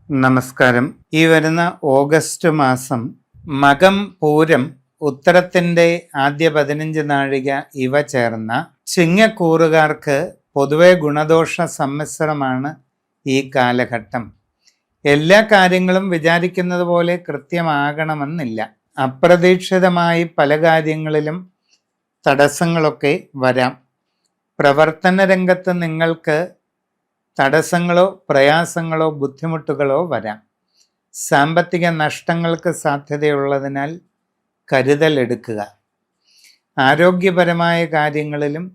നമസ്കാരം. ഈ വരുന്ന ഓഗസ്റ്റ് മാസം മകം, പൂരം, ഉത്തരത്തിൻ്റെ ആദ്യ 15 നാഴിക ഇവ ചേർന്ന ചിങ്ങക്കൂറുകാർക്ക് പൊതുവെ ഗുണദോഷ സമ്മിശ്രമാണ് ഈ കാലഘട്ടം. എല്ലാ കാര്യങ്ങളും വിചാരിക്കുന്നത് പോലെ കൃത്യമാകണമെന്നില്ല. അപ്രതീക്ഷിതമായി പല കാര്യങ്ങളിലും തടസ്സങ്ങളൊക്കെ വരാം. പ്രവർത്തന രംഗത്ത് നിങ്ങൾക്ക് തടസ്സങ്ങളോ പ്രയാസങ്ങളോ ബുദ്ധിമുട്ടുകളോ വരാം. സാമ്പത്തിക നഷ്ടങ്ങൾക്ക് സാധ്യതയുള്ളതിനാൽ കരുതലെടുക്കുക. ആരോഗ്യപരമായ കാര്യങ്ങളിലും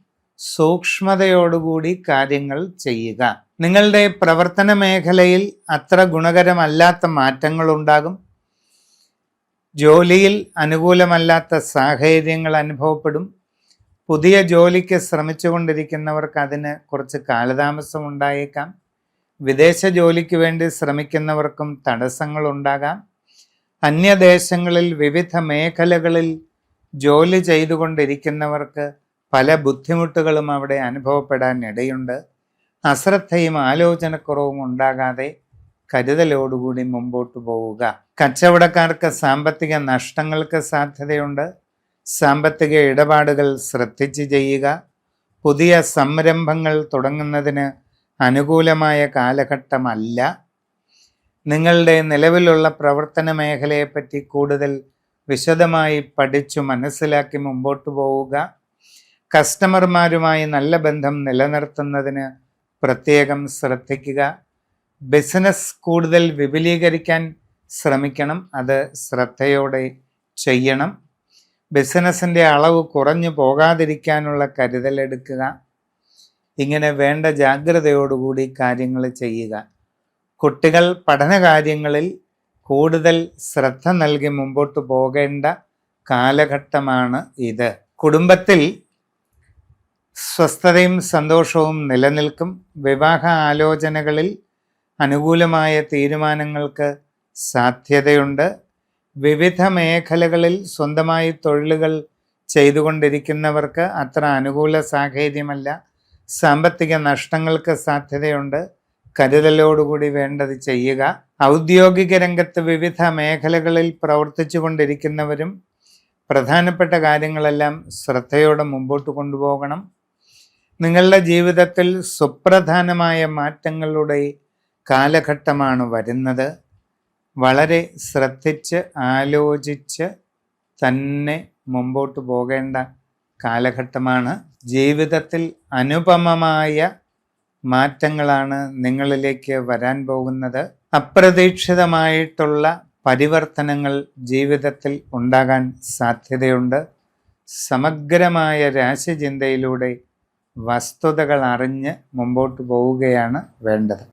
സൂക്ഷ്മതയോടുകൂടി കാര്യങ്ങൾ ചെയ്യുക. നിങ്ങളുടെ പ്രവർത്തന മേഖലയിൽ അത്ര ഗുണകരമല്ലാത്ത മാറ്റങ്ങളുണ്ടാകും. ജോലിയിൽ അനുകൂലമല്ലാത്ത സാഹചര്യങ്ങൾ അനുഭവപ്പെടും. പുതിയ ജോലിക്ക് ശ്രമിച്ചുകൊണ്ടിരിക്കുന്നവർക്ക് അതിന് കുറച്ച് കാലതാമസം ഉണ്ടായേക്കാം. വിദേശ ജോലിക്ക് വേണ്ടി ശ്രമിക്കുന്നവർക്കും തടസ്സങ്ങൾ ഉണ്ടാകാം. അന്യദേശങ്ങളിൽ വിവിധ മേഖലകളിൽ ജോലി ചെയ്തുകൊണ്ടിരിക്കുന്നവർക്ക് പല ബുദ്ധിമുട്ടുകളും അവിടെ അനുഭവപ്പെടാൻ ഇടയുണ്ട്. അശ്രദ്ധയും ആലോചനക്കുറവും ഉണ്ടാകാതെ കരുതലോടുകൂടി മുമ്പോട്ട് പോവുക. കച്ചവടക്കാർക്ക് സാമ്പത്തിക നഷ്ടങ്ങൾക്ക് സാധ്യതയുണ്ട്. സാമ്പത്തിക ഇടപാടുകൾ ശ്രദ്ധിച്ച് ചെയ്യുക. പുതിയ സംരംഭങ്ങൾ തുടങ്ങുന്നതിന് അനുകൂലമായ കാലഘട്ടമല്ല. നിങ്ങളുടെ നിലവിലുള്ള പ്രവർത്തന മേഖലയെപ്പറ്റി കൂടുതൽ വിശദമായി പഠിച്ചു മനസ്സിലാക്കി മുമ്പോട്ട് പോവുക. കസ്റ്റമർമാരുമായി നല്ല ബന്ധം നിലനിർത്തുന്നതിന് പ്രത്യേകം ശ്രദ്ധിക്കുക. ബിസിനസ് കൂടുതൽ വിപുലീകരിക്കാൻ ശ്രമിക്കണം. അത് ശ്രദ്ധയോടെ ചെയ്യണം. ബിസിനസ്സിൻ്റെ അളവ് കുറഞ്ഞു പോകാതിരിക്കാനുള്ള കരുതലെടുക്കുക. ഇങ്ങനെ വേണ്ട ജാഗ്രതയോടുകൂടി കാര്യങ്ങൾ ചെയ്യുക. കുട്ടികൾ പഠനകാര്യങ്ങളിൽ കൂടുതൽ ശ്രദ്ധ നൽകി മുമ്പോട്ട് പോകേണ്ട കാലഘട്ടമാണ് ഇത്. കുടുംബത്തിൽ സ്വസ്ഥതയും സന്തോഷവും നിലനിൽക്കും. വിവാഹ ആലോചനകളിൽ അനുകൂലമായ തീരുമാനങ്ങൾക്ക് സാധ്യതയുണ്ട്. വിവിധ മേഖലകളിൽ സ്വന്തമായി തൊഴിലുകൾ ചെയ്തുകൊണ്ടിരിക്കുന്നവർക്ക് അത്ര അനുകൂല സാഹചര്യമല്ല. സാമ്പത്തിക നഷ്ടങ്ങൾക്ക് സാധ്യതയുണ്ട്. കരുതലോടുകൂടി വേണ്ടത് ചെയ്യുക. ഔദ്യോഗിക രംഗത്ത് വിവിധ മേഖലകളിൽ പ്രവർത്തിച്ചു കൊണ്ടിരിക്കുന്നവരും പ്രധാനപ്പെട്ട കാര്യങ്ങളെല്ലാം ശ്രദ്ധയോടെ മുമ്പോട്ട് കൊണ്ടുപോകണം. നിങ്ങളുടെ ജീവിതത്തിൽ സുപ്രധാനമായ മാറ്റങ്ങളുടെ കാലഘട്ടമാണ് വരുന്നത്. വളരെ ശ്രദ്ധിച്ച് ആലോചിച്ച് തന്നെ മുമ്പോട്ട് പോകേണ്ട കാലഘട്ടമാണ്. ജീവിതത്തിൽ അനുപമമായ മാറ്റങ്ങളാണ് നിങ്ങളിലേക്ക് വരാൻ പോകുന്നത്. അപ്രതീക്ഷിതമായിട്ടുള്ള പരിവർത്തനങ്ങൾ ജീവിതത്തിൽ ഉണ്ടാകാൻ സാധ്യതയുണ്ട്. സമഗ്രമായ രാശിചിന്തയിലൂടെ വസ്തുതകൾ അറിഞ്ഞ് മുമ്പോട്ട് പോവുകയാണ് വേണ്ടത്.